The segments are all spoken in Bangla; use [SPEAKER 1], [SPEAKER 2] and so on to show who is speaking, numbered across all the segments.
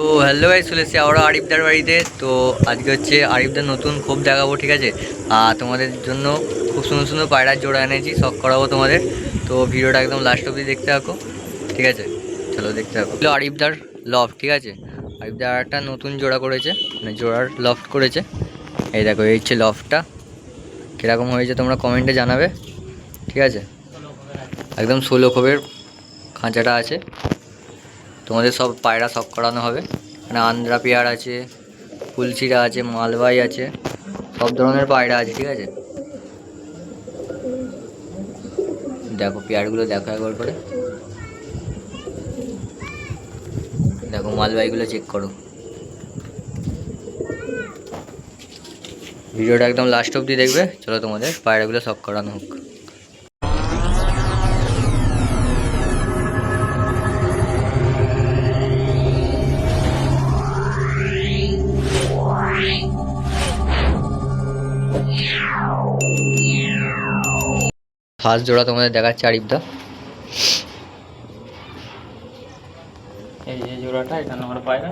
[SPEAKER 1] তো হ্যালো গাইস, চলে এসেছি আবারও আরিফদার বাড়িতে। তো আজকে হচ্ছে আরিফদার নতুন খোপ দেখাবো, ঠিক আছে। আর তোমাদের জন্য খুব সুন্দর সুন্দর পায়রার জোড়া এনেছি, শখ করাবো তোমাদের। তো ভিডিওটা একদম লাস্ট অবধি দেখতে থাকো, ঠিক আছে। চলো দেখতে থাকো। আরিফদার লফট, ঠিক আছে। আরিফদার একটা নতুন জোড়া করেছে, মানে জোড়ার লফট করেছে। এই দেখো, এই হচ্ছে লফটটা। কীরকম হয়েছে তোমরা কমেন্টে জানাবে, ঠিক আছে। একদম 16 খোপের খাঁচাটা আছে। তোমাদের সব পায়রা শখ করানো হবে। মানে আন্দ্রা পেয়ার আছে, ফুলচিরা আছে, মালবাই আছে, সব ধরনের পায়রা আছে, ঠিক আছে। দেখো পেয়ারগুলো দেখো একবার করে, দেখো মালবাইগুলো চেক করো। ভিডিওটা একদম লাস্ট অবধি দেখবে। চলো তোমাদের পায়রাগুলো শখ করানো হোক। ফার্স্ট জোড়া তোমাদের দেখাচ্ছে আরিফদা।
[SPEAKER 2] এই যে জোড়াটা, এটা নর পায়রা,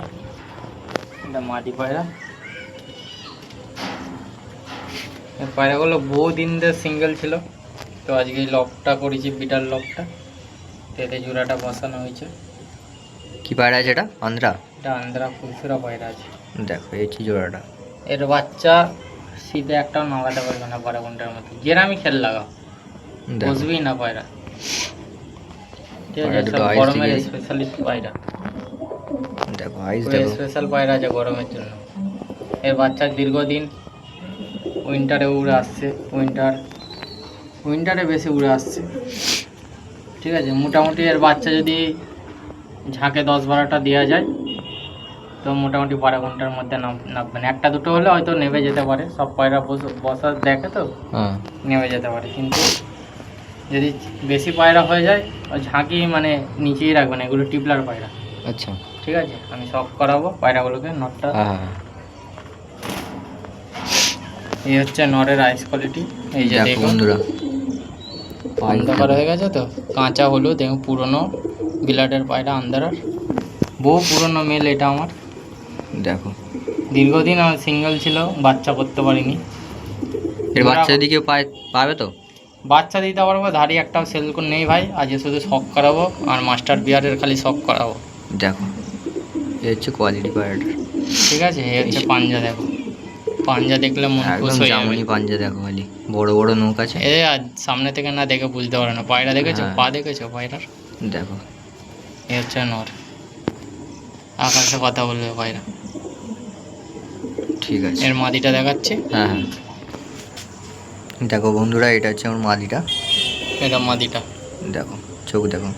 [SPEAKER 2] এটা মাটি পায়রা। এই পায়রাগুলো বহুদিন ধরে সিঙ্গেল ছিল, তো আজকে এই লকটা করেছি, বিটার লকটা, তো এতে জোড়াটা বসানো হয়েছে।
[SPEAKER 1] কি পায়রা আছে এটা? আন্দ্রা?
[SPEAKER 2] এটা আন্ধ্রা ফুলসুরা পায়রা আছে।
[SPEAKER 1] দেখো এই হচ্ছে জোড়াটা।
[SPEAKER 2] এর বাচ্চা শীতে একটাও নাগাতে পারবে না 12 ঘন্টার মধ্যে, যেরামই খেল লাগাও বসবেই না পায়রা, ঠিক আছে। সব গরমের স্পেশালিস্ট পায়রা,
[SPEAKER 1] দেখো আইস দেখো,
[SPEAKER 2] স্পেশাল পায়রা আছে গরমের জন্য। এর বাচ্চা দীর্ঘদিন উইন্টারে উড়ে আসছে, উইন্টারে বেশি উড়ে আসছে, ঠিক আছে। মোটামুটি এর বাচ্চা যদি ঝাঁকে 10-12টা দেওয়া যায়, তো মোটামুটি 12 ঘন্টার মধ্যে নামবে না। একটা দুটো হলে হয়তো নেমে যেতে পারে, সব পায়রা বসা দেখে তো নেমে যেতে পারে, কিন্তু যদি বেশি পায়রা হয়ে যায় ওই ঝাঁকি মানে নিচেই রাখবে না, এগুলো টিপলার পায়রা।
[SPEAKER 1] আচ্ছা
[SPEAKER 2] ঠিক আছে, আমি সব করাবো পায়রাগুলোকে। নটটা এই হচ্ছে নরের আইস কোয়ালিটি। এই যে দেখুন
[SPEAKER 1] বন্ধুরা,
[SPEAKER 2] অন্ধকার হয়ে গেছে তো, কাঁচা হলুদ, দেখুন পুরনো বিলাটের পায়রা আন্ধারার, বহু পুরনো মেল এটা আমার।
[SPEAKER 1] দেখো
[SPEAKER 2] দীর্ঘদিন আমার সিঙ্গেল ছিল, বাচ্চা করতে পারিনি।
[SPEAKER 1] এর বাচ্চা দিকে পাবে তো?
[SPEAKER 2] বাচ্চা দিতে পারবো, ধারি একটাও সেল করে নেই ভাই, আজকে শুধু শখ করাবো আর মাস্টার বিয়ারের খালি শখ করাবো।
[SPEAKER 1] দেখো এই হচ্ছে কোয়ালিটি পায়রাটার,
[SPEAKER 2] ঠিক আছে। এই হচ্ছে পাঞ্জা, দেখো পাঞ্জা দেখলে মন খুশ হয়ে যাবে।
[SPEAKER 1] পাঞ্জা দেখো, খালি বড় বড় নৌক আছে।
[SPEAKER 2] এ আর সামনে থেকে না দেখে বুঝতে পারে না। পায়রা দেখেছো? পা দেখেছো পায়রার?
[SPEAKER 1] দেখো
[SPEAKER 2] এই হচ্ছে নর, আকাশে কথা বলবে পায়রা।
[SPEAKER 1] ঠিক আছে,
[SPEAKER 2] এর মাদিটা দেখাচ্ছে।
[SPEAKER 1] হ্যাঁ হ্যাঁ দেখো বন্ধুরা, এটা হচ্ছে আমার মাদিটা।
[SPEAKER 2] এটা মাদিটা,
[SPEAKER 1] দেখো চোখ দেখো,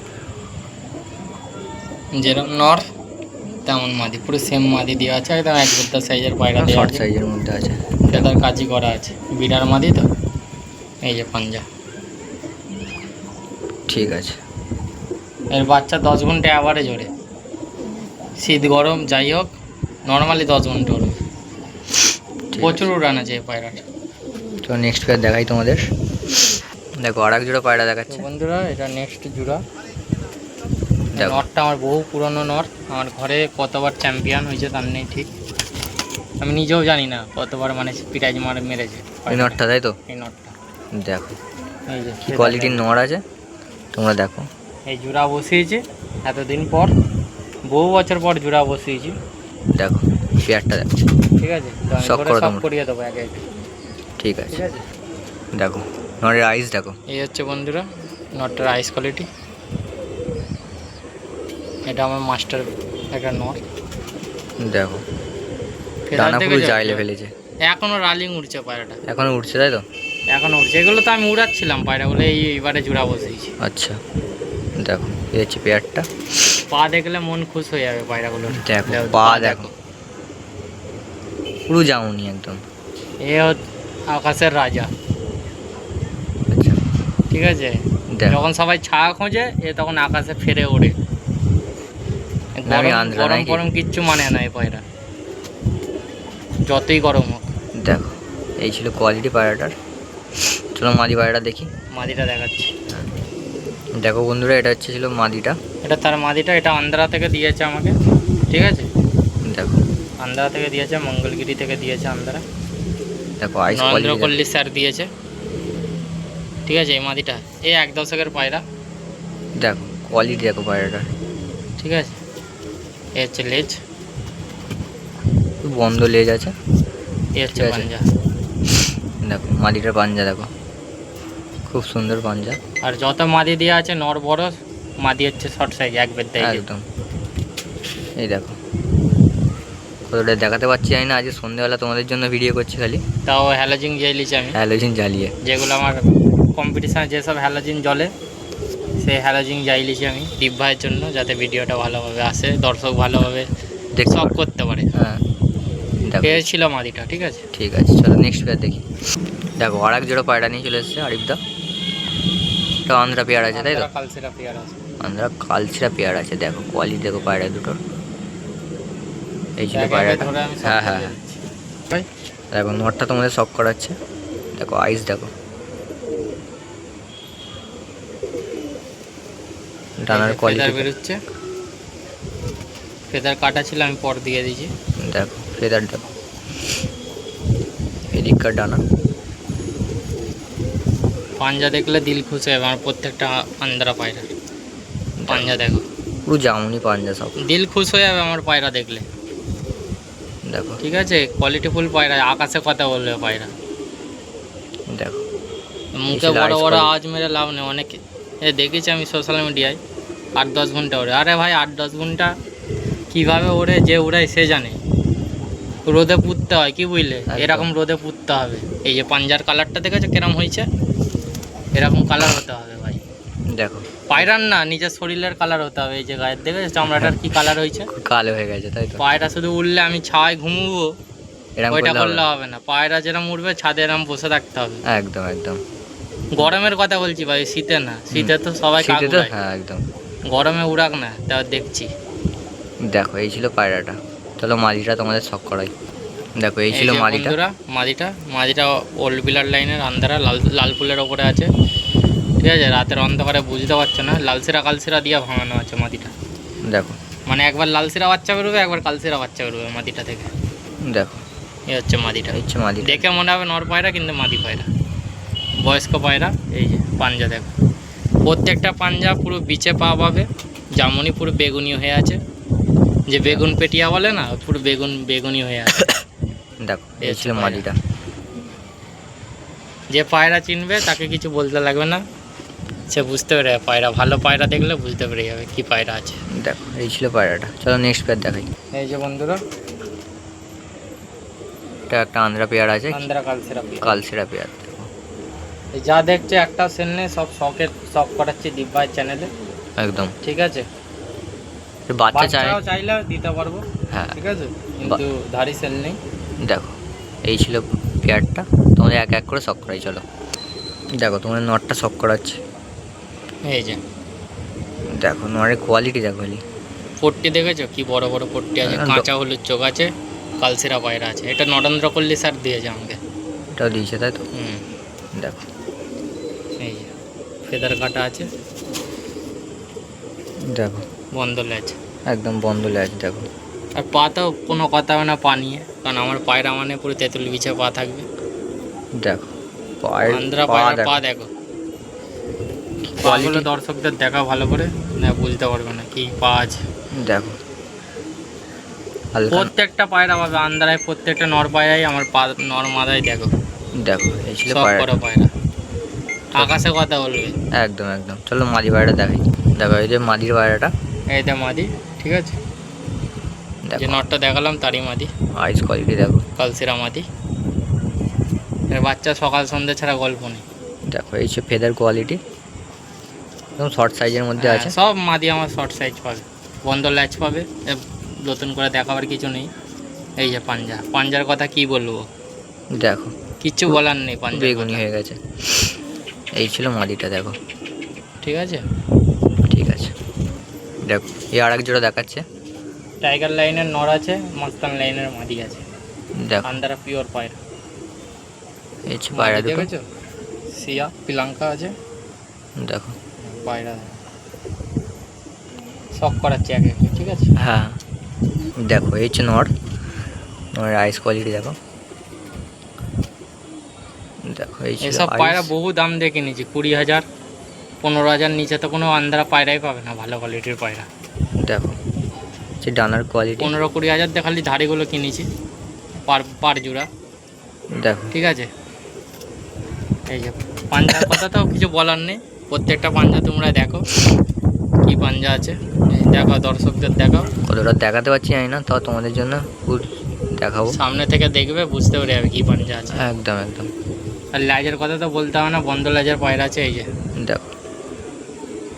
[SPEAKER 2] যেরকম নর তেমন মাদি, পুরো সেম মাদি দেওয়া আছে, একদম এক বুদ্ধা সাইজের পায়রা দেওয়া
[SPEAKER 1] শর্ট
[SPEAKER 2] আছে,
[SPEAKER 1] সাইজের মধ্যে আছে।
[SPEAKER 2] এটা তার কাজই করা আছে, বিড়ার মাদি তো। এই যে পাঞ্জা।
[SPEAKER 1] ঠিক আছে,
[SPEAKER 2] এর বাচ্চা 10 ঘন্টা অ্যাভারেজ ওড়ে, শীত গরম যাই হোক, নর্মালি 10 ঘন্টা ওড়ে। প্রচুর উড়ান আছে এই পায়রাটা।
[SPEAKER 1] তো নেক্সট পেয়ার দেখাই তোমাদের। দেখো আর এক জোড়া পায়রা দেখাচ্ছে
[SPEAKER 2] বন্ধুরা, এটা নেক্সট জোড়া।
[SPEAKER 1] দেখো
[SPEAKER 2] নরটা আমার বহু পুরনো নর, আমার ঘরে কতবার চ্যাম্পিয়ন হয়েছে তার নেই ঠিক, আমি নিজেও জানি না কতবার মানে প্রাইজ মেরেছে
[SPEAKER 1] এই নটটা, তাই তো?
[SPEAKER 2] এই নরটা
[SPEAKER 1] দেখো
[SPEAKER 2] এই যে
[SPEAKER 1] কি কোয়ালিটির নর আছে, তোমরা দেখো।
[SPEAKER 2] এই জোড়া বসিয়েছে এতদিন পর, বহু বছর পর জোড়া বসিয়েছি।
[SPEAKER 1] দেখো পেয়ারটা দেখো,
[SPEAKER 2] ঠিক আছে, তো আমি
[SPEAKER 1] শখ
[SPEAKER 2] করে
[SPEAKER 1] করো
[SPEAKER 2] সব
[SPEAKER 1] তোমরা।
[SPEAKER 2] করিয়ে দেবো একে একে,
[SPEAKER 1] ঠিক
[SPEAKER 2] ঠিক
[SPEAKER 1] আছে।
[SPEAKER 2] আছে।
[SPEAKER 1] দেখো নরের আইস দেখো,
[SPEAKER 2] এই হচ্ছে বন্ধুরা নটটার আইস কোয়ালিটি। এটা আমার মাস্টার একটা নট।
[SPEAKER 1] দেখো
[SPEAKER 2] ফেদার
[SPEAKER 1] ডানা পুরো
[SPEAKER 2] দেখেছো?
[SPEAKER 1] জাইলে ফেলেছে,
[SPEAKER 2] এখনো রালিং উঠছে পায়রাটা,
[SPEAKER 1] এখনো উঠছে, তাই তো?
[SPEAKER 2] এখনো উঠছে। এগুলো তো আমি উড়াচ্ছিলাম পায়রাগুলো, এইবারে জোড়া বসিয়েছি।
[SPEAKER 1] আচ্ছা দেখো এই হচ্ছে পেয়ারটা।
[SPEAKER 2] পা দেখলে মন খুশ হয়ে যাবে পায়রাগুলো।
[SPEAKER 1] দেখো পা দেখো, পুরো জামুনি একদম।
[SPEAKER 2] এ আকাশের রাজা,
[SPEAKER 1] আচ্ছা
[SPEAKER 2] ঠিক আছে।
[SPEAKER 1] দেখো
[SPEAKER 2] যখন সবাই ছায়া খোঁজে এ তখন আকাশে ফেরে ওড়ে।
[SPEAKER 1] নামি আন্দ্রা
[SPEAKER 2] গরম
[SPEAKER 1] নাকি?
[SPEAKER 2] গরম কিচ্ছু মানে না এই পায়রা, যতই গরম হোক।
[SPEAKER 1] দেখো এই ছিল কোয়ালিটি পায়রাটার। চলো মাদি পায়রাটা দেখি।
[SPEAKER 2] মাদিটা দেখাচ্ছি।
[SPEAKER 1] দেখো বন্ধুরা, এটা হচ্ছে ছিল মাদিটা।
[SPEAKER 2] এটা তার মাদিটা, এটা আন্ধ্রা থেকে দিয়েছে আমাকে, ঠিক আছে।
[SPEAKER 1] দেখো
[SPEAKER 2] আন্ধ্রা থেকে দিয়েছে, মঙ্গলগিরি থেকে দিয়েছে আন্ধ্রা।
[SPEAKER 1] দেখো আইস
[SPEAKER 2] নরেন্দ্র
[SPEAKER 1] কোয়ালিটি
[SPEAKER 2] কল্লি স্যার দিয়েছে। ঠিক আছে, এই মাদিটা এই 1 দশকের পায়রা।
[SPEAKER 1] দেখো কোয়ালিটি দেখো পায়রাটা,
[SPEAKER 2] ঠিক আছে, এ হচ্ছে লেজ,
[SPEAKER 1] খুব বন্ধ লেজ আছে।
[SPEAKER 2] এ হচ্ছে
[SPEAKER 1] ঠিক আছে।
[SPEAKER 2] পাঞ্জা।
[SPEAKER 1] দেখো মাদিটার পাঞ্জা দেখো, খুব সুন্দর পাঞ্জা।
[SPEAKER 2] আর যত মাদি দেওয়া আছে নর বড়, মাদি হচ্ছে শর্ট সাইজ, এক বেদ দেয়।
[SPEAKER 1] একদম। এই দেখো কতটা দেখাতে পারছি জানি না, আজকে সন্ধ্যেবেলা তোমাদের জন্য ভিডিও করছি খালি।
[SPEAKER 2] তাও হ্যালোজিন জ্বালিয়েছি আমি,
[SPEAKER 1] হ্যালোজিন জ্বালিয়ে।
[SPEAKER 2] যেগুলো আমার কম্পিটিশানে যেসব হ্যালোজিন জ্বলে সেই হ্যালোজিন জ্বালিয়েছি আমি দীপ ভাইয়ের জন্য, যাতে ভিডিওটা ভালোভাবে আসে, দর্শক ভালোভাবে
[SPEAKER 1] দেখতে
[SPEAKER 2] সব
[SPEAKER 1] পারো।
[SPEAKER 2] করতে পারে।
[SPEAKER 1] হ্যাঁ দেখো
[SPEAKER 2] পেয়েছিল মাদিটা। ঠিক আছে,
[SPEAKER 1] ঠিক আছে, চলো নেক্সট পেয়ার দেখি। দেখো আর এক জোড়া পায়রা নিয়ে চলে এসেছে আরিফদা। এটা আন্ধ্রা পেয়ার আছে তাই তো?
[SPEAKER 2] কালসেরা পেয়ার আছে।
[SPEAKER 1] আন্ধ্রা কালচিরা পেয়ার আছে। দেখো কোয়ালিটি দেখো পায়রা দুটোর। এই ছিল
[SPEAKER 2] একে একে
[SPEAKER 1] পায়রাটা।
[SPEAKER 2] ধরে আমি সব
[SPEAKER 1] হ্যাঁ হ্যাঁ
[SPEAKER 2] বলে
[SPEAKER 1] হ্যাঁ।
[SPEAKER 2] দিচ্ছি। ভাই,
[SPEAKER 1] দেখো নটটা তোমাদের শক করাচ্ছে। দেখো আইস দেখো, ডানার
[SPEAKER 2] এই যে
[SPEAKER 1] কোয়ালিটি
[SPEAKER 2] ফেদার বেরোচ্ছে, ফেদার কাটা ছিল আমি পর দিয়ে দিয়েছি।
[SPEAKER 1] দেখো, ফেদার দেখো, এদিককার ডানা।
[SPEAKER 2] পাঞ্জা দেখলে দিল খুশ হবে আমার প্রত্যেকটা আন্ধ্রা পায়রার। পাঞ্জা দেখো,
[SPEAKER 1] পুরো জামুনি পাঞ্জা সব।
[SPEAKER 2] দিল খুশ হয়ে যাবে আমার পায়রা দেখলে।
[SPEAKER 1] দেখো
[SPEAKER 2] ঠিক আছে, কোয়ালিটিফুল পায়রা, আকাশে কথা বলবে পায়রা।
[SPEAKER 1] দেখো
[SPEAKER 2] মুখে
[SPEAKER 1] ছিল
[SPEAKER 2] বড়
[SPEAKER 1] ice
[SPEAKER 2] বড়
[SPEAKER 1] quality।
[SPEAKER 2] আওয়াজ মেরে লাভ নেই। অনেকে দেখেছি আমি সোশ্যাল মিডিয়ায় 8-10 ঘন্টা ওড়ে। আরে ভাই 8-10 ঘন্টা কীভাবে ওড়ে, যে উড়ায় সে জানে। রোদে পুততে হয়, কি বুঝলে,
[SPEAKER 1] একদম।
[SPEAKER 2] এরকম রোদে পুততে হবে। এই যে পাঞ্জার কালারটা দেখেছো কিরম হয়েছে, এরকম কালার হতে হবে ভাই।
[SPEAKER 1] দেখো
[SPEAKER 2] পায়রার না, নিজের শরীরের কালার হতে হবে। এই যে গায়ের দেখেছো চামড়াটার কি কালার হয়েছে।
[SPEAKER 1] খুব কালো হয়ে গেছে তাই তো?
[SPEAKER 2] পায়রা শুধু উড়লে আমি ছাওয়ায় ঘুমবো,
[SPEAKER 1] এরকম
[SPEAKER 2] ওইটা
[SPEAKER 1] করলে
[SPEAKER 2] করলে
[SPEAKER 1] হবে?
[SPEAKER 2] হবে না। পায়রা যেরকম উঠবে ছাদে এরকম বসে থাকতে হবে।
[SPEAKER 1] একদম একদম।
[SPEAKER 2] গরমের কথা বলছি ভাই, শীতে না। শীতে তো সবাই কাক
[SPEAKER 1] শীতে তো
[SPEAKER 2] উড়ায়।
[SPEAKER 1] হ্যাঁ একদম।
[SPEAKER 2] গরমে উড়াক না, তাও দেখছি।
[SPEAKER 1] দেখো এই ছিল পায়রাটা। চলো মাদিটা তোমাদের শক করাই। দেখো এই
[SPEAKER 2] এই
[SPEAKER 1] ছিল
[SPEAKER 2] যে
[SPEAKER 1] মাদিটা।
[SPEAKER 2] বন্ধুরা, মাদিটা ওল্ড বিলার লাইনের আন্ধারা লাল ফুলের ওপরে আছে। ঠিক আছে, রাতের অন্ধকারে বুঝতে পারছো না, লালসিরা কালসিরা দিয়ে ভাঙানো আছে মাদিটা।
[SPEAKER 1] দেখো
[SPEAKER 2] মানে একবার লালসিরা বাচ্চা বেরোবে, একবার কালসিরা বাচ্চা বেরোবে মাদিটা থেকে।
[SPEAKER 1] দেখো
[SPEAKER 2] এই হচ্ছে মাদিটা।
[SPEAKER 1] এই হচ্ছে মাদিটা।
[SPEAKER 2] দেখে মনে হবে নর পায়রা, কিন্তু মাদি পায়রা, বয়স্ক পায়রা। এই যে পাঞ্জা দেখো, প্রত্যেকটা পাঞ্জা পুরো বিচে পা পাবে, জামুনি পুরো বেগুনি হয়ে আছে। যে বেগুন পেটিয়া বলে না, পুরো বেগুনি হয়ে আছে।
[SPEAKER 1] দেখো
[SPEAKER 2] এই
[SPEAKER 1] এই
[SPEAKER 2] হচ্ছে
[SPEAKER 1] ছিল
[SPEAKER 2] পায়রা।
[SPEAKER 1] মাদিটা।
[SPEAKER 2] যে পায়রা চিনবে তাকে কিছু বলতে লাগবে না, সে বুঝতে পেরে যাবে। পায়রা, ভালো পায়রা দেখলে বুঝতে পেরে যাবে কি পায়রা আছে।
[SPEAKER 1] দেখো এই ছিল পায়রাটা। চলো নেক্সট পেয়ার দেখাই।
[SPEAKER 2] এই যে বন্ধুরা,
[SPEAKER 1] এটা একটা আন্ধ্রা পেয়ার আছে,
[SPEAKER 2] আন্ধ্রা কালসেরা পেয়ার।
[SPEAKER 1] কালসিরা পেয়ার। দেখো
[SPEAKER 2] এই যা দেখছে একটা সেল নেই, সব শখ করাচ্ছি দীপ ভাইয়ের চ্যানেলে।
[SPEAKER 1] একদম।
[SPEAKER 2] ঠিক আছে,
[SPEAKER 1] এর বাচ্চা চাই।
[SPEAKER 2] বাচ্চাও চাইলে দিতে পারবো।
[SPEAKER 1] হ্যাঁ
[SPEAKER 2] ঠিক আছে, কিন্তু ধারি সেল নেই।
[SPEAKER 1] দেখো এই ছিল পেয়ারটা। তোমাদের এক এক করে শক করাই। চলো দেখো তোমাদের নটটা শক করাচ্ছে।
[SPEAKER 2] এই যে
[SPEAKER 1] দেখো নরের কোয়ালিটি দেখো খালি।
[SPEAKER 2] পট্টি দেখেছো কি বড় বড় পট্টি আছে,
[SPEAKER 1] একদম।
[SPEAKER 2] কাঁচা হলুদ চোখ আছে, কালসিরা পায়রা আছে। এটা নরেন্দ্র কল্লি স্যার দিয়েছে আমাকে।
[SPEAKER 1] এটাও দিয়েছে তাই তো?
[SPEAKER 2] হুম,
[SPEAKER 1] দেখো
[SPEAKER 2] এই যে ফেদার কাটা আছে,
[SPEAKER 1] দেখো
[SPEAKER 2] বন্ধ লেজ।
[SPEAKER 1] একদম বন্ধ লেজ। দেখো
[SPEAKER 2] আর পাতেও কোনো কথা হবে না পা নিয়ে, কারণ আমার পায়রা মানে পুরো তেঁতুল বিছে পা থাকবে।
[SPEAKER 1] দেখো পায়ের
[SPEAKER 2] আন্ধ্রা
[SPEAKER 1] পা
[SPEAKER 2] পায়রা
[SPEAKER 1] দেখো।
[SPEAKER 2] পা দেখো,
[SPEAKER 1] কোয়ালিটি
[SPEAKER 2] পাগুলো দর্শকদের দেখা ভালো করে, না বুঝতে পারবে না কি পা আছে।
[SPEAKER 1] দেখো হালকা।
[SPEAKER 2] প্রত্যেকটা পায়রা পাবে আন্ধ্রায়, প্রত্যেকটা নর পায়রাই আমার পা, নর মাদায় দেখো।
[SPEAKER 1] দেখো এই ছিল
[SPEAKER 2] সব
[SPEAKER 1] পায়রা।
[SPEAKER 2] বড় পায়রা, আকাশে কথা বলবে।
[SPEAKER 1] একদম একদম। চলো মাদি পায়রাটা দেখাই। দেখো এই যে মাদির পায়রাটা।
[SPEAKER 2] এইটা মাদি। ঠিক আছে, যে
[SPEAKER 1] দেখো
[SPEAKER 2] নটটা দেখালাম তারই মাদি,
[SPEAKER 1] আইস কোয়ালিটি দেখো।
[SPEAKER 2] কালসিরা মাদি। এর বাচ্চা সকাল সন্ধ্যে ছাড়া গল্প নেই।
[SPEAKER 1] দেখো এই যে ফেদার কোয়ালিটি, একদম শর্ট সাইজের মধ্যে আছে।
[SPEAKER 2] সব মাদি আমার শর্ট সাইজ পাবে, বন্ধ ল্যাচ পাবে। নতুন করে দেখাবার কিছু নেই। এই যে পাঞ্জার কথা কি বলবো,
[SPEAKER 1] দেখো
[SPEAKER 2] কিচ্ছু বলার নেই পাঞ্জার
[SPEAKER 1] বেগুনি
[SPEAKER 2] কথা।
[SPEAKER 1] হয়ে গেছে। এই ছিল মাদিটা। দেখো
[SPEAKER 2] ঠিক আছে,
[SPEAKER 1] ঠিক আছে। দেখো এই আর এক জোড়া দেখাচ্ছে।
[SPEAKER 2] টাইগার লাইনের নর আছে, মাস্তান লাইনের মাদি আছে।
[SPEAKER 1] দেখো
[SPEAKER 2] আন্ধ্রা পিওর পায়রা।
[SPEAKER 1] এই যে পায়রা দুটো।
[SPEAKER 2] দেখেছো, সিয়া পিলাঙ্কা আছে।
[SPEAKER 1] দেখো
[SPEAKER 2] পায়রা শখ করাচ্ছি এক এক। ঠিক আছে,
[SPEAKER 1] হ্যাঁ দেখো এই হচ্ছে নর, নরের আইস কোয়ালিটি দেখো। দেখো এই ছিল
[SPEAKER 2] এসব পায়রা
[SPEAKER 1] আইস।
[SPEAKER 2] বহু দাম দিয়ে কিনেছি, 20,000 15,000 নিচে তো কোনো আন্ধ্রা পায়রাই পাবে না, ভালো কোয়ালিটির পায়রা।
[SPEAKER 1] দেখো যে ডানার কোয়ালিটি
[SPEAKER 2] 15-20,000 দিয়ে খালি ধাড়িগুলো কিনেছি পার জোড়া।
[SPEAKER 1] দেখো।
[SPEAKER 2] ঠিক আছে, এই যে পাঞ্জার কথা তো কিছু বলার নেই, প্রত্যেকটা পাঞ্জা তোমরা দেখো কি পাঞ্জা আছে, এই দেখো দর্শকদের দেখো।
[SPEAKER 1] কতটা দেখাতে পারছি জানি না, তাও তোমাদের জন্য ফুল দেখাবো।
[SPEAKER 2] সামনে থেকে দেখবে বুঝতে পারে যাবে কি পাঞ্জা আছে।
[SPEAKER 1] একদম একদম।
[SPEAKER 2] আর লেজের কথা তো বলতে হবে না, বন্ধ লেজের পায়রা আছে এই যে।
[SPEAKER 1] দেখো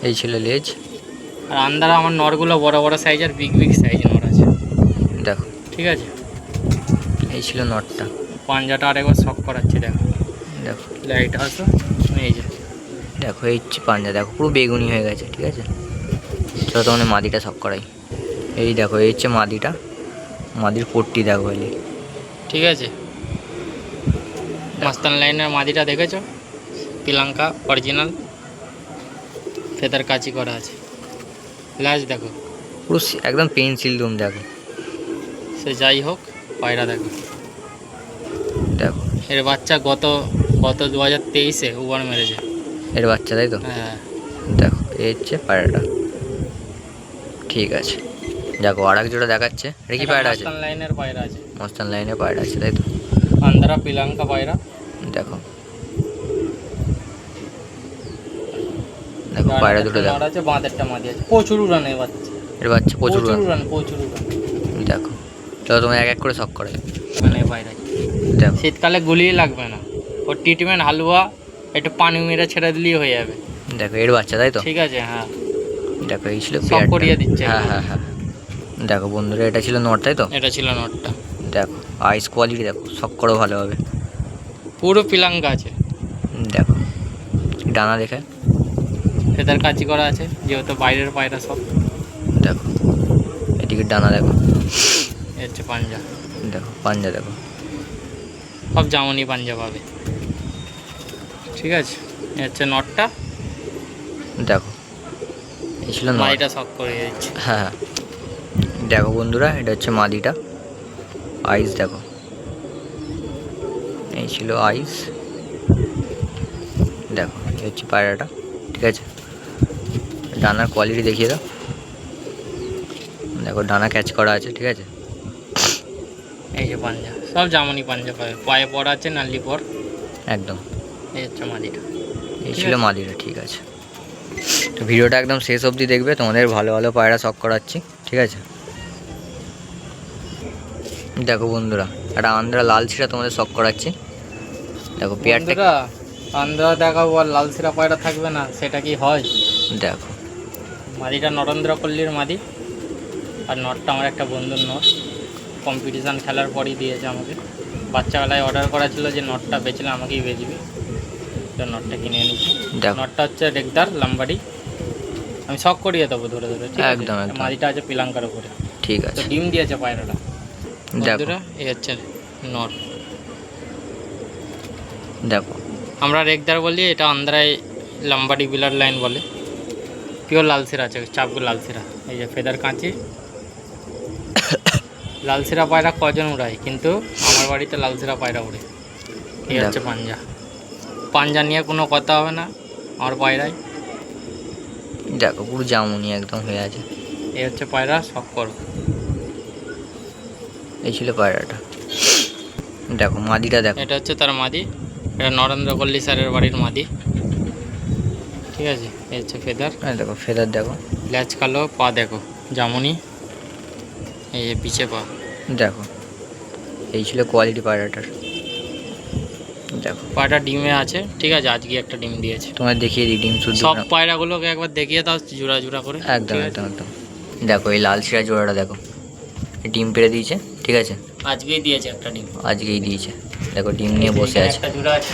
[SPEAKER 1] এই ছিল লেজ।
[SPEAKER 2] আর আন্দারা আমার নরগুলো বড় বড় সাইজের বিগ বিগ সাইজ নর আছে।
[SPEAKER 1] দেখো
[SPEAKER 2] ঠিক আছে,
[SPEAKER 1] এই ছিল নটটা।
[SPEAKER 2] পাঞ্জাটা আরেকবার শক করাচ্ছি দেখো।
[SPEAKER 1] দেখো
[SPEAKER 2] লাইট আসো, এই যে
[SPEAKER 1] দেখো এই হচ্ছে পাঞ্জা, দেখো পুরো বেগুনি হয়ে গেছে। ঠিক আছে, চলো তোমাদের মাদিটা সব করাই। এই দেখো এই হচ্ছে মাদিটা, মাদির পট্টি দেখো এলে।
[SPEAKER 2] ঠিক আছে, মাস্তান লাইনের মাদিটা দেখেছো, পিলাঙ্কা অরিজিনাল, ফেদার কাচি করা আছে। লাজ দেখো
[SPEAKER 1] পুরো একদম পেন্সিল রুম। দেখো
[SPEAKER 2] সে যাই হোক, পায়রা দেখো।
[SPEAKER 1] দেখো
[SPEAKER 2] এর বাচ্চা গত 2023-এ উবার মেরেছে।
[SPEAKER 1] এর বাচ্চা তাই তো।
[SPEAKER 2] হ্যাঁ,
[SPEAKER 1] দেখো এই হচ্ছে পায়রাটা। ঠিক আছে, দেখো আর এক জোড়া দেখাচ্ছে। এটা কি পায়রা আছে?
[SPEAKER 2] মাস্তান লাইনের পায়রা আছে,
[SPEAKER 1] মস্তান লাইনে পায়রা আছে তাই তো।
[SPEAKER 2] আন্দারা পিলাঙ্কা পায়রা।
[SPEAKER 1] দেখো দেখো পায়রা দুটো দেখো।
[SPEAKER 2] নর আছে, বাঁধেরটা মাদি আছে, প্রচুর উড়ানে বাচ্চা।
[SPEAKER 1] এর বাচ্চা প্রচুর
[SPEAKER 2] প্রচুর
[SPEAKER 1] উড়ান।
[SPEAKER 2] উড়ান, প্রচুর উড়ান।
[SPEAKER 1] দেখো চলো তোমার এক এক করে সব করে।
[SPEAKER 2] মানে পায়রা
[SPEAKER 1] দেখো
[SPEAKER 2] শীতকালে গুলিয়ে লাগবে না, ওর ট্রিটমেন্ট হালুয়া একটু পানি মেরে ছেড়ে দিলেই হয়ে যাবে।
[SPEAKER 1] দেখো এর বাচ্চা তাই তো।
[SPEAKER 2] ঠিক আছে, হ্যাঁ
[SPEAKER 1] দেখো এই ছিল
[SPEAKER 2] সব
[SPEAKER 1] পেয়ারটা।
[SPEAKER 2] করিয়ে দিচ্ছে।
[SPEAKER 1] হ্যাঁ হ্যাঁ হ্যাঁ। দেখো বন্ধুরা এটা ছিল নট তাই তো।
[SPEAKER 2] এটা ছিল নটটা,
[SPEAKER 1] দেখো আইস কোয়ালিটি দেখো, সব করো ভালোভাবে।
[SPEAKER 2] পুরো পিলাঙ্কা আছে।
[SPEAKER 1] দেখো ডানা দেখে।
[SPEAKER 2] ফেদার কাচি করা আছে, যেহেতু বাইরের পায়রা সব।
[SPEAKER 1] দেখো এদিকে ডানা দেখো।
[SPEAKER 2] এ হচ্ছে পাঞ্জা,
[SPEAKER 1] দেখো পাঞ্জা দেখো।
[SPEAKER 2] সব জামনি পাঞ্জা পাবে। ঠিক আছে, এ হচ্ছে নটটা।
[SPEAKER 1] দেখো এই ছিল নট।
[SPEAKER 2] মাদিটা শক করে দিচ্ছে।
[SPEAKER 1] হ্যাঁ হ্যাঁ। দেখো বন্ধুরা এটা হচ্ছে মাদিটা। আইস দেখো, এই ছিল আইস। দেখো এই হচ্ছে পায়রাটা। ঠিক আছে, ডানার কোয়ালিটি দেখিয়ে দাও। দেখো ডানা ক্যাচ করা আছে। ঠিক আছে,
[SPEAKER 2] এই যে পাঞ্জা, সব জামনি পাঞ্জা পাবে, পায়ে পর আছে নাল্লি পর।
[SPEAKER 1] একদম
[SPEAKER 2] এই হচ্ছে মাদিটা।
[SPEAKER 1] এই
[SPEAKER 2] ঠিক
[SPEAKER 1] ছিল
[SPEAKER 2] আছে।
[SPEAKER 1] মাদিটা। ঠিক আছে, তো ভিডিওটা একদম শেষ অবধি দেখবে, তোমাদের ভালো ভালো পায়রা শখ করাচ্ছি। ঠিক আছে, দেখো বন্ধুরা একটা আন্ধ্রা লাল ছিঁড়া তোমাদের শখ করাচ্ছি। দেখো পেয়ারটা
[SPEAKER 2] বন্ধুরা, আন্দ্রা দেখাবো আর লাল সিরা পায়রা থাকবে না, সেটা কি হয়?
[SPEAKER 1] দেখো।
[SPEAKER 2] মাদিটা নরেন্দ্র পল্লীর মাদি, আর নটটা আমার একটা বন্ধুর নট, কম্পিটিশান খেলার পরই দিয়েছে আমাকে। বাচ্চাবেলায় অর্ডার করা ছিল যে নটটা বেচলে আমাকেই বেচবি, তো নটটা কিনে এনেছি।
[SPEAKER 1] দেখো
[SPEAKER 2] নটটা হচ্ছে রেগদার লাম্বাড়ি, আমি শখ করিয়ে দেবো ধরে ধরে। ঠিক আছে,
[SPEAKER 1] একদম, একদম।
[SPEAKER 2] মাদিটা আছে পিলাঙ্কার উপরে,
[SPEAKER 1] ঠিক
[SPEAKER 2] তো
[SPEAKER 1] আছে,
[SPEAKER 2] ডিম দিয়েছে পায়রাটা।
[SPEAKER 1] দেখো
[SPEAKER 2] বন্ধুরা এই হচ্ছে নট।
[SPEAKER 1] দেখো
[SPEAKER 2] আমরা রেগদার বলি, এটা আন্ধ্রায় লাম্বাড়ি বিলার লাইন বলে। পিওর লালসিরা আছে, চাপগুলো লালসিরা। এই যে ফেদার কাঁচি। লালসিরা পায়রা কজন উড়ায়, কিন্তু আমার বাড়িতে লালসিরা পায়রা উড়ে। এই হচ্ছে পাঞ্জা। পাঞ্জা নিয়ে কোনো কথা হবে না আমার পায়রায়।
[SPEAKER 1] দেখো পুরো জামুনি একদম হয়ে আছে।
[SPEAKER 2] এই হচ্ছে পায়রা, শখ করো।
[SPEAKER 1] এই ছিল পায়রাটা। দেখো মাদিটা দেখো।
[SPEAKER 2] এটা হচ্ছে তার মাদি, এটা নরেন্দ্র পল্লী স্যারের বাড়ির মাদি। ঠিক আছে, এই হচ্ছে ফেদার।
[SPEAKER 1] হ্যাঁ দেখো ফেদার দেখো।
[SPEAKER 2] ল্যাচ কালো, পা দেখো জামুনি, এই যে পিছে পা।
[SPEAKER 1] দেখো এই ছিল কোয়ালিটি পায়রাটার। দেখো
[SPEAKER 2] পায়রা ডিমে আছে। ঠিক আছে, আজকে একটা ডিম দিয়েছে।
[SPEAKER 1] তোমার দেখিয়ে দিই ডিম শুদ্ধ।
[SPEAKER 2] সব পায়রাগুলোকে একবার দেখিয়ে দাও জোড়া জোড়া করে।
[SPEAKER 1] একদম
[SPEAKER 2] ঠিক আছে?
[SPEAKER 1] একদম একদম। দেখো এই লাল শিরা জোড়াটা দেখো, ডিম পেড়ে দিয়েছে। ঠিক আছে,
[SPEAKER 2] আজকেই দিয়েছে একটা ডিম।
[SPEAKER 1] আজকেই দিয়েছে। দেখো ডিম নিয়ে বসে
[SPEAKER 2] এখানে
[SPEAKER 1] আছে।
[SPEAKER 2] একটা জোড়া আছে,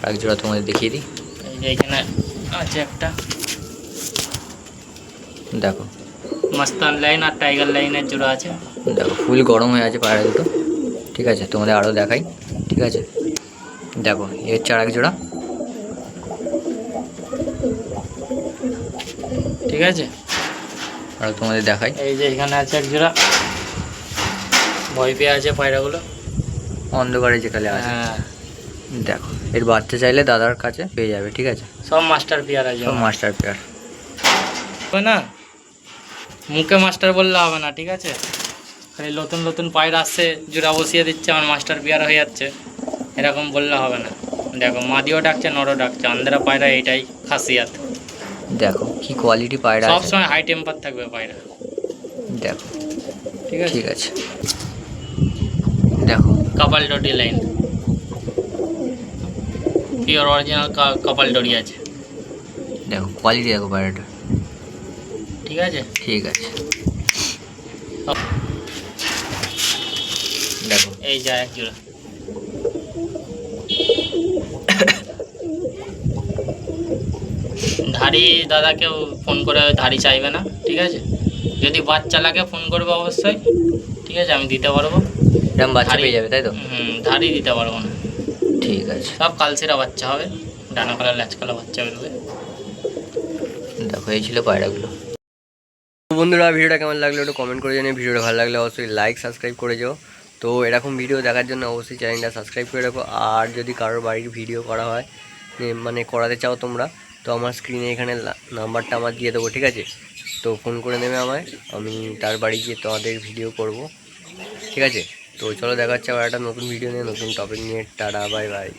[SPEAKER 1] এক জোড়া তোমাদের দেখিয়ে দিই।
[SPEAKER 2] এই যে এখানে আছে একটা।
[SPEAKER 1] দেখো
[SPEAKER 2] মাস্তান লাইন আর টাইগার লাইনের জোড়া আছে।
[SPEAKER 1] দেখো ফুল গরম হয়ে আছে পায়রা দুটো। ঠিক আছে, তোমাদের আরও দেখাই। ঠিক আছে, দেখো এ হচ্ছে আর এক জোড়া।
[SPEAKER 2] ঠিক আছে,
[SPEAKER 1] আরও তোমাদের দেখাই।
[SPEAKER 2] এই যে এখানে আছে এক জোড়া। ভয় পেয়ে আছে পায়রাগুলো।
[SPEAKER 1] অন্ধকারে যেখানে আছে।
[SPEAKER 2] হ্যাঁ,
[SPEAKER 1] দেখো এর বাচ্চা চাইলে দাদার কাছে পেয়ে যাবে, ঠিক আছে?
[SPEAKER 2] সব মাস্টার পেয়ার আছে
[SPEAKER 1] সব মাস্টার পেয়ার।
[SPEAKER 2] হবে না, মুখে মাস্টার বললে হবে না, ঠিক আছে? খালি নতুন নতুন পায়রা আসছে, জোড়া বসিয়ে দিচ্ছে, আমার মাস্টার পেয়ার হয়ে যাচ্ছে, এরকম বললে হবে না। দেখো মাদিও ডাকছে, নরও ডাকছে, আন্ধ্রা পায়রা এইটাই খাসিয়াত।
[SPEAKER 1] দেখো কি কোয়ালিটি পায়রা আছে।
[SPEAKER 2] সবসময় হাই টেম্পার থাকবে পায়রা।
[SPEAKER 1] দেখো
[SPEAKER 2] ঠিক আছে,
[SPEAKER 1] ঠিক আছে। দেখো
[SPEAKER 2] কপাল ডটি লাইন, পিওর অরিজিনাল কপাল ডরি আছে।
[SPEAKER 1] দেখো কোয়ালিটি দেখো পায়রাটা।
[SPEAKER 2] ঠিক আছে,
[SPEAKER 1] ঠিক আছে। দেখো
[SPEAKER 2] এই যা এক জোড়া। ধাড়ি দাদাকেও ফোন করে ধাড়ি চাইবে না, ঠিক আছে? যদি বাচ্চা লাগে ফোন করবে অবশ্যই, ঠিক আছে? আমি দিতে পারবো।
[SPEAKER 1] এরকম বাচ্চা পেয়ে যাবে, তাই তো?
[SPEAKER 2] ধাড়ি দিতে পারবো না।
[SPEAKER 1] ঠিক আছে।
[SPEAKER 2] সব কালসেরা বাচ্চা হবে, ডানা কালার ল্যাচ কালার বাচ্চা বেরোবে।
[SPEAKER 1] দেখো এই ছিল পায়রাগুলো। তো বন্ধুরা ভিডিওটা কেমন লাগলো একটু কমেন্ট করে জানিয়ে, ভিডিওটা ভালো লাগলে অবশ্যই লাইক সাবস্ক্রাইব করে যাও। তো এরকম ভিডিও দেখার জন্য অবশ্যই চ্যানেলটা সাবস্ক্রাইব করে রাখো। আর যদি কারোর বাড়ির ভিডিও করা হয়, মানে করাতে চাও তোমরা, তো আমার স্ক্রিনে এখানে নাম্বারটা আমার দিয়ে দেবো, ঠিক আছে? তো ফোন করে নেবে আমায়, আমি তার বাড়ি গিয়ে তোমাদের ভিডিও করব, ঠিক আছে? তো চলো দেখা হচ্ছে আবার একটা নতুন ভিডিও নিয়ে, নতুন টপিক নিয়ে। Tata, bye bye.